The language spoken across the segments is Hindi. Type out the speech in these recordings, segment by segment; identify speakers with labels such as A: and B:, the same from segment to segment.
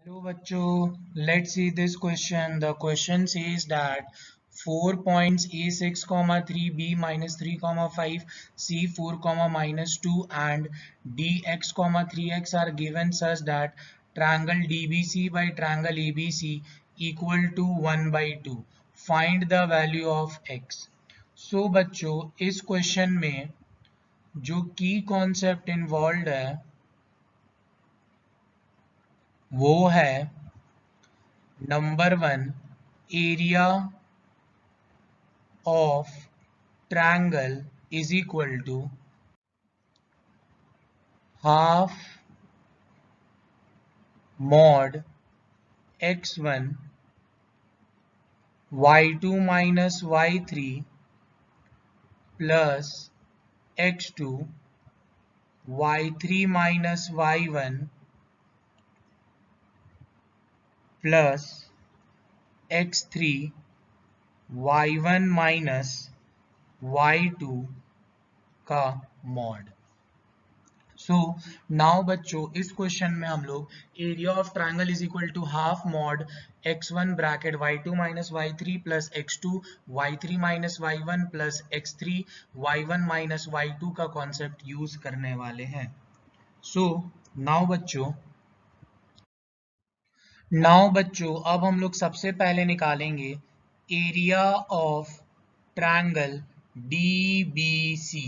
A: Hello bachcho, let's see this question. The question says that 4 points A6, 3, B minus 3, 5, C 4, minus 2 and DX, 3X are given such that triangle DBC by triangle ABC equal to 1 by 2. Find the value of X. So बच्चों इस क्वेश्चन में जो की कॉन्सेप्ट इन्वॉल्व है वो है number 1 area of triangle is equal to half mod x1 y2 minus y3 plus x2 y3 minus y1 plus x3 y1 minus y2 का मॉड। सो नाउ बच्चों इस क्वेश्चन में हम लोग area of triangle is equal to half mod x1 bracket y2 minus y3 plus x2 y3 minus y1 plus x3 y1 minus y2 का कॉन्सेप्ट यूज करने वाले हैं। सो नाउ बच्चों अब हम लोग सबसे पहले निकालेंगे एरिया ऑफ ट्रायंगल DBC।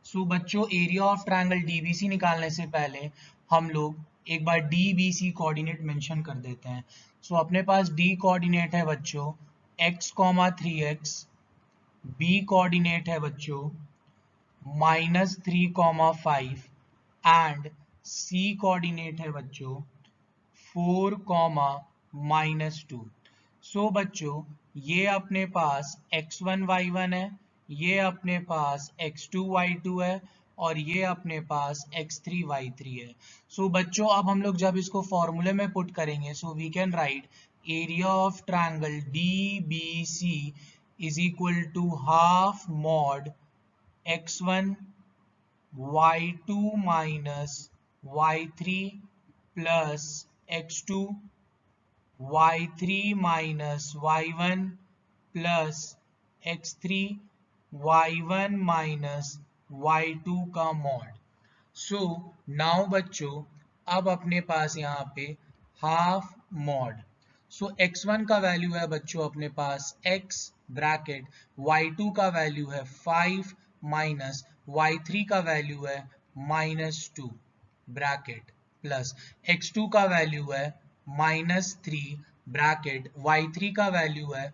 A: सो बच्चों एरिया ऑफ ट्रायंगल DBC निकालने से पहले हम लोग एक बार DBC कोऑर्डिनेट मेंशन कर देते हैं। सो अपने पास D कोऑर्डिनेट है बच्चों x, 3x, B कोऑर्डिनेट है बच्चों -3, 5 एंड C कोऑर्डिनेट है बच्चों 4, -2। सो बच्चों ये अपने पास x1 y1 है, ये अपने पास x2 y2 है और ये अपने पास x3 y3 है। सो बच्चों अब हम लोग जब इसको फॉर्मूले में पुट करेंगे so we can write area of triangle DBC is equal to half mod x1 y2 minus y3 plus x2 y3 minus y1 plus x3 y1 minus y2 का मॉड। सो नाउ बच्चों अब अपने पास यहाँ पे हाफ मॉड। सो x1 का वैल्यू है बच्चों अपने पास x ब्रैकेट y2 का वैल्यू है 5 माइनस y3 का वैल्यू है -2 ब्रैकेट प्लस x2 का वैल्यू है -3 ब्रैकेट y3 का वैल्यू है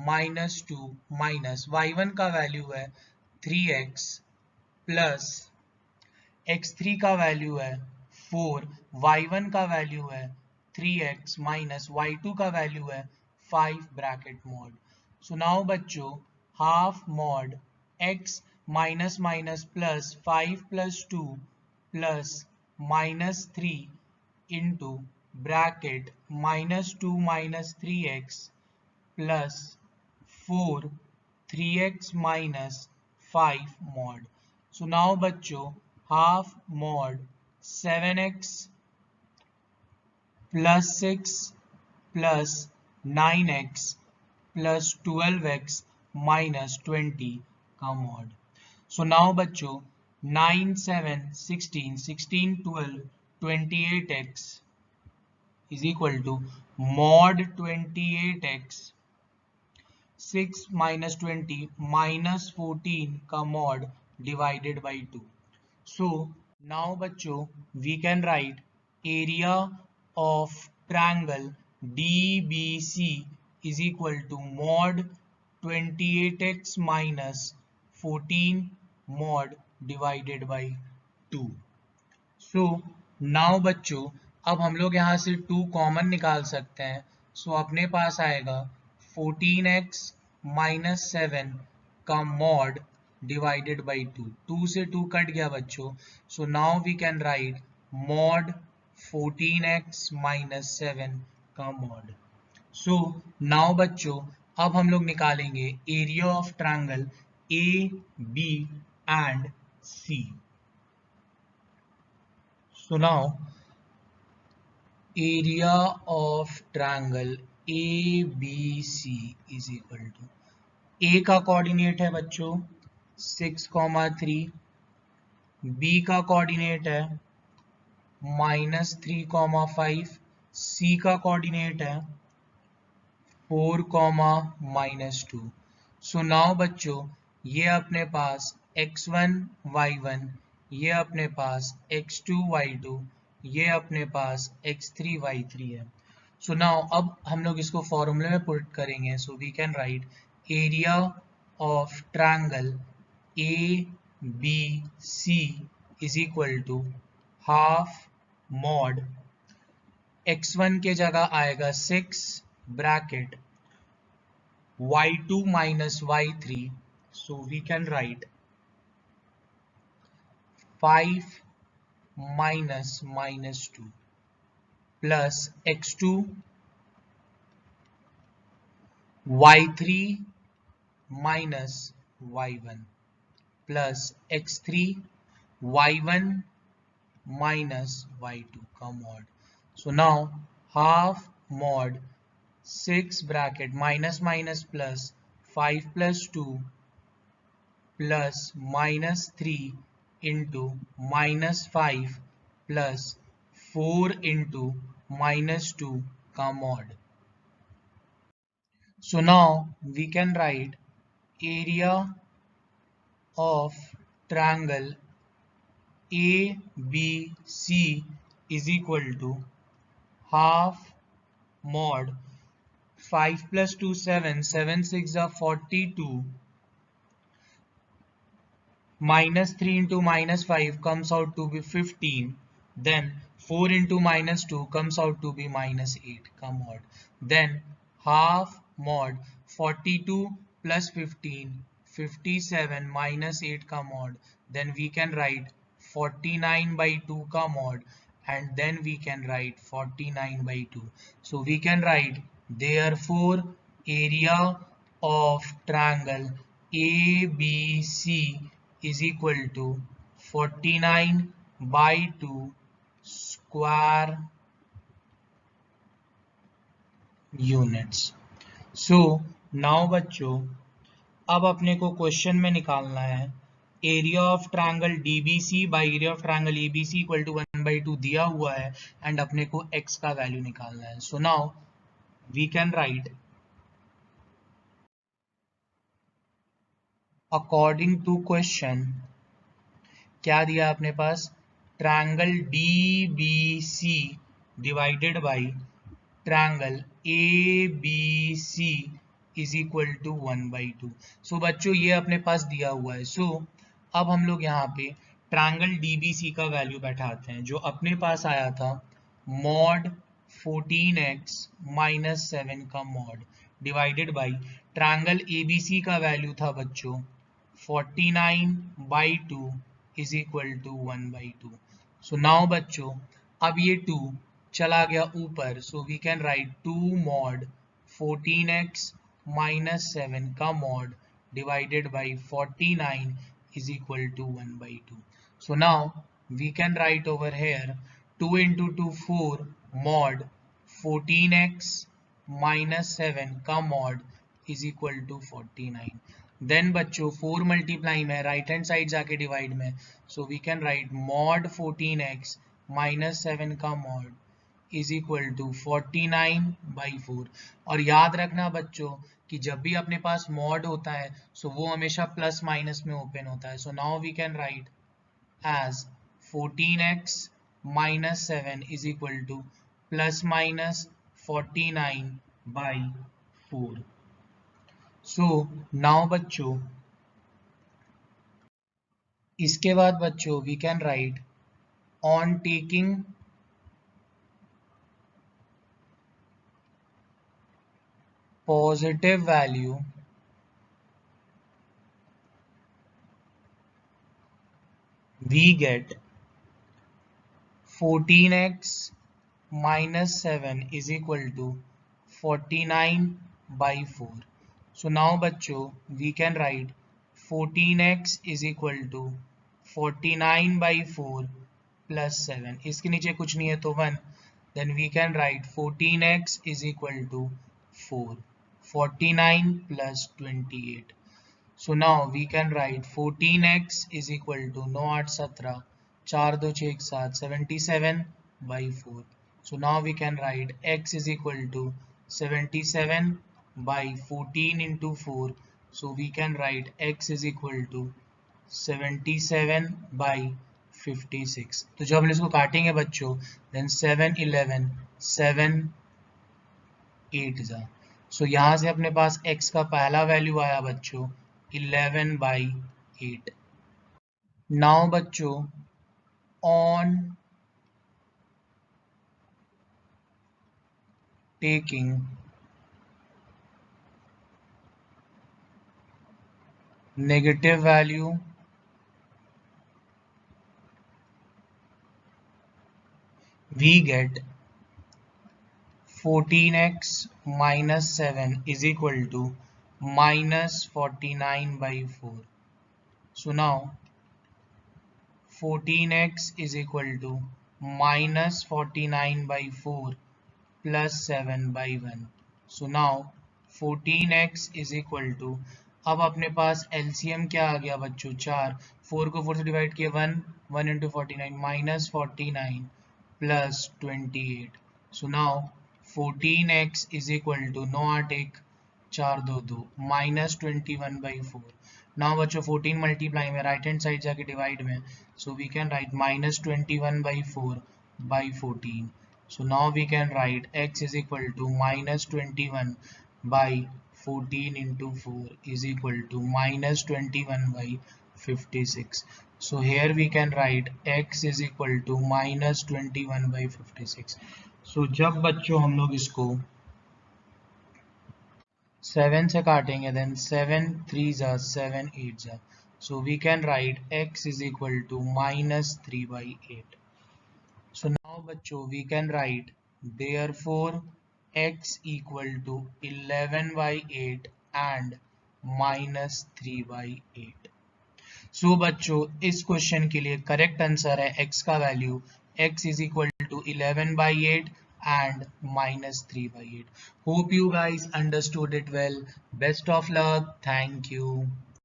A: -2 माइनस y1 का वैल्यू है 3x प्लस x3 का वैल्यू है 4, y1 का वैल्यू है 3x माइनस y2 का वैल्यू है 5 ब्रैकेट मॉड। सो नाउ बच्चों half mod x minus minus plus 5 plus 2 plus -3 into bracket -2 minus 3x plus 4 3x minus 5 mod. So now बच्चों half mod 7x plus 6 plus 9x plus 12x minus 20 का मॉड। सो नाउ बच्चों 9 7 16 16 12 28x is equal to mod 28x 6 minus 20 minus 14 का mod divided by 2। So now बच्चों we can write area of triangle DBC is equal to mod 28x minus 14 mod divided by 2। So now बच्चों अब हम लोग यहाँ से 2 कॉमन निकाल सकते हैं। So अपने पास आएगा 14x माइनस 7 का मॉड डिवाइडेड बाई 2। 2 से 2 कट गया बच्चों। So now we can write mod 14x minus 7 का मॉड। सो नाउ बच्चों अब हम लोग निकालेंगे area of triangle A B and C. So now area of triangle A B C is equal to, A का कोऑर्डिनेट है बच्चों 6,3, बी का कोऑर्डिनेट है -3,5, सी का कोऑर्डिनेट है 4,-2। सो नाउ बच्चों ये अपने पास x1 y1, ये अपने पास x2 y2, ये अपने पास x3 y3 है। सो नाउ अब हम लोग इसको फॉर्मूले में पुट करेंगे। So we can write area of triangle A B C is equal to half mod x1 के जगह आएगा 6 bracket y2 minus y3, so we can write 5 minus 2 plus x2 y3 minus y1 plus x3 y1 minus y2 का mod. So now half mod 6 bracket minus plus 5 plus 2 plus -3 into -5 plus 4 into -2 का mod. So now we can write area of triangle ABC is equal to half mod 5 plus 2 7, 7 6 are 42, -3 into -5 comes out to be 15, then 4 into -2 comes out to be -8 का mod, then half mod 42 plus 15 57 -8 का mod, then we can write 49/2 का mod, and then we can write 49/2. So we can write therefore area of triangle ABC is equal to 49/2 square units. So now बच्चों अब अपने को क्वेश्चन में निकालना है area of triangle DBC by area of triangle ABC equal to 1/2 दिया हुआ है एंड अपने को x का वैल्यू निकालना है. So now we can write according to question क्या दिया अपने पास, triangle DBC divided by triangle ABC is equal to 1/2. सो बच्चों ये अपने पास दिया हुआ है. सो अब हम लोग यहाँ पे ट्रायंगल DBC का वैल्यू बैठाते हैं जो अपने पास आया था मॉड 14x - 7 का mod divided by triangle ABC का वैल्यू था बच्चों 49/2 is equal to 1/2. So now बच्चों अब ये 2 चला गया ऊपर, so we can write 2 mod 14x - 7 का mod divided by 49 is equal to 1/2. So now we can write over here 2 into 2 4 mod 14x - 7 का mod is equal to 49. Then बच्चों 4 मल्टीप्लाई में राइट हैंड साइड जाके डिवाइड में, so we can write mod 14x - 7 का मॉड इज इक्वल टू 49/4. और याद रखना बच्चों कि जब भी अपने पास मॉड होता है सो वो हमेशा प्लस माइनस में ओपन होता है. So now we can write as 14x - 7 is equal to ±49/4. So now बच्चों इसके बाद बच्चों we can write on taking positive value we get 14x - 7 is equal to 49/4. So now बच्चों we can write 14x is equal to 49/4 plus 7. इसके नीचे कुछ नहीं है तो 1. then we can write 14x is equal to 4. 49 plus 28. So now we can write 14x is equal to 9 8 17 4 2 6 7 77 by 4. So now we can write x is equal to 77 by 14 into 4. So we can write x is equal to 77 by 56. तो जब हम इसको काटेंगे बच्चों, then 7 11 7 8 जा, सो यहाँ से अपने पास x का पहला वैल्यू आया बच्चों 11 by 8. नाउ बच्चों on taking negative value we get 14x minus 7 is equal to minus 49 by 4. So now 14x is equal to minus 49 by 4 plus 7 by 1. So now 14x is equal to, अब अपने पास LCM क्या आ गया बच्चों 4, 4 को 4 से डिवाइड किया 1, 1 into 49 minus 49 plus 28. So now 14x is equal to 9 8 1 4 2 2 minus 21 by 4. Now बच्चों 14 मल्टीप्लाई में राइट हैंड साइड जाके डिवाइड में, so we can write minus 21 by 4 by 14. So now we can write x is equal to minus 21 by 14 into 4 is equal to minus 21 by 56. So here we can write x is equal to minus 21 by 56. So जब बच्चों हम लोग इसको 7 से काटेंगे, then 7 3 जा 7 8 जा, so we can write x is equal to minus 3 by 8. So now बच्चों we can write therefore x equal to 11 by 8 and minus 3 by 8. So बच्चों इस क्वेश्चन के लिए करेक्ट आंसर है x का value x is equal to 11 by 8 and minus 3 by 8. Hope you guys understood it well. Best of luck. Thank you.